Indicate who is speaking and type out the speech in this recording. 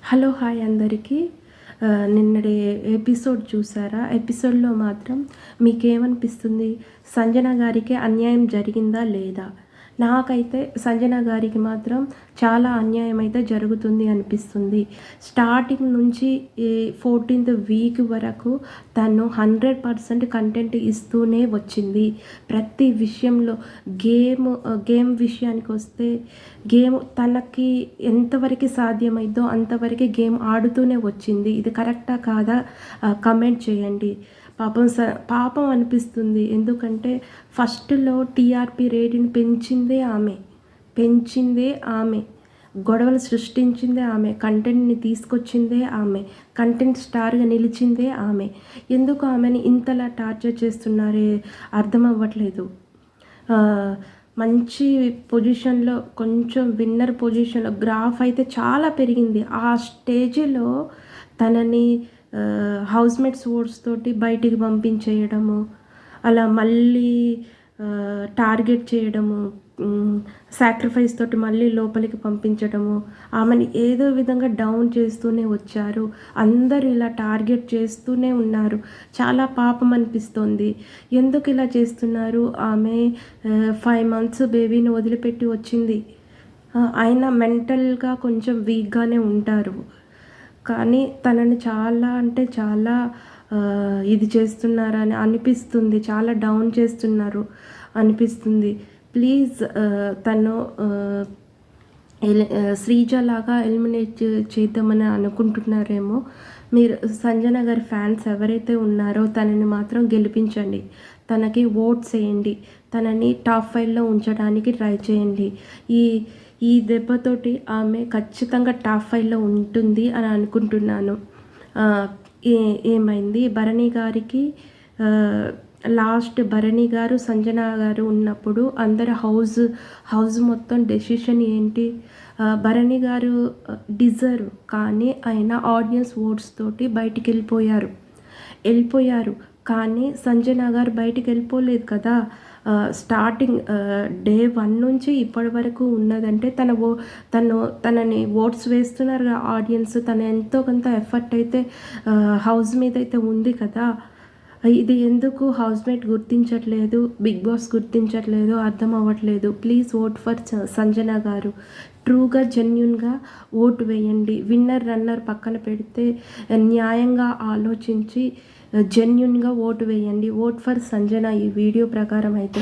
Speaker 1: Hello hi అందరికీ. నిన్నటి episode చూసారా? ఎపిసోడ్‌లో మాత్రం మీకేమనిపిస్తుంది? సంజన గారికి అన్యాయం జరిగిందా లేదా? నాకైతే సంజన గారికి మాత్రం చాలా అన్యాయం అయితే జరుగుతుంది అనిపిస్తుంది. స్టార్టింగ్ నుంచి ఈ 14th వీక్ వరకు తను 100% కంటెంట్ ఇస్తూనే వచ్చింది. ప్రతి విషయంలో గేమ్ విషయానికొస్తే గేమ్ తనకి ఎంతవరకు సాధ్యమైద్దో అంతవరకు గేమ్ ఆడుతూనే వచ్చింది. ఇది కరెక్టా కాదా కమెంట్ చేయండి. పాపం అనిపిస్తుంది. ఎందుకంటే ఫస్ట్‌లో టీఆర్పీ రేటింగ్ పెంచిందే ఆమె. గొడవలు సృష్టించిందే ఆమె. కంటెంట్‌ని తీసుకొచ్చిందే ఆమె. కంటెంట్ స్టార్‌గా నిలిచిందే ఆమె. ఎందుకు ఆమెని ఇంతలా టార్చర్ చేస్తున్నారే అర్థం అవ్వట్లేదు. మంచి పొజిషన్‌లో కొంచెం విన్నర్ పొజిషన్‌లో గ్రాఫ్ అయితే చాలా పెరిగింది. ఆ స్టేజ్‌లో తనని హౌస్‌మేట్స్ ఓట్స్ తోటి బయటికి పంపించేయడము, అలా మళ్ళీ టార్గెట్ చేయడము, సాక్రిఫైస్ తోటి మళ్ళీ లోపలికి పంపించడము, ఆమెని ఏదో విధంగా డౌన్ చేస్తూనే వచ్చారు. అందరూ ఇలా టార్గెట్ చేస్తూనే ఉన్నారు. చాలా పాపం అనిపిస్తోంది. ఎందుకు ఇలా చేస్తున్నారు? ఆమె 5 months బేబీని వదిలిపెట్టి వచ్చింది. అయినా మెంటల్‌గా కొంచెం వీక్‌గానే ఉంటారు. కానీ తనని చాలా అంటే చాలా ఇది చేస్తున్నారని అనిపిస్తుంది. చాలా డౌన్ చేస్తున్నారు అనిపిస్తుంది. ప్లీజ్ తను శ్రీజలాగా ఎలిమినేట్ చేద్దామని అనుకుంటున్నారేమో. మీరు సంజన గారి ఫ్యాన్స్ ఎవరైతే ఉన్నారో తనని మాత్రం గెలిపించండి. తనకి ఓట్స్ వేయండి. తనని టాప్ 5లో ఉంచడానికి ట్రై చేయండి. ఈ దెబ్బతోటి ఆమె ఖచ్చితంగా టాప్ 5లో ఉంటుంది అని అనుకుంటున్నాను. ఏమైంది భరణి గారికి లాస్ట్ భరణి గారు సంజన గారు ఉన్నప్పుడు అందరు హౌస్ మొత్తం డెసిషన్ ఏంటి? భరణి గారు డిజర్వ్, కానీ ఆయన ఆడియన్స్ ఓట్స్ తోటి బయటికి వెళ్ళిపోయారు. కానీ సంజన గారు బయటికి వెళ్ళిపోలేదు కదా. స్టార్టింగ్ డే 1 నుంచి ఇప్పటి వరకు ఉన్నదంటే తనని ఓట్స్ వేస్తున్నారు ఆడియన్స్. తను ఎంతో కొంత ఎఫర్ట్ అయితే హౌస్ మీద అయితే ఉంది కదా. ఇది ఎందుకు హౌస్‌మేట్ గుర్తించట్లేదు, బిగ్ బాస్ గుర్తించట్లేదు అర్థం అవ్వట్లేదు. ప్లీజ్ ఓట్ ఫర్ సంజన గారు. ట్రూగా జెన్యూన్గా ఓటు వేయండి. విన్నర్ రన్నర్ పక్కన పెడితే న్యాయంగా ఆలోచించి జెన్యూన్గా ఓటు వేయండి. ఓట్ ఫర్ సంజన ఈ వీడియో ప్రకారం అయితే.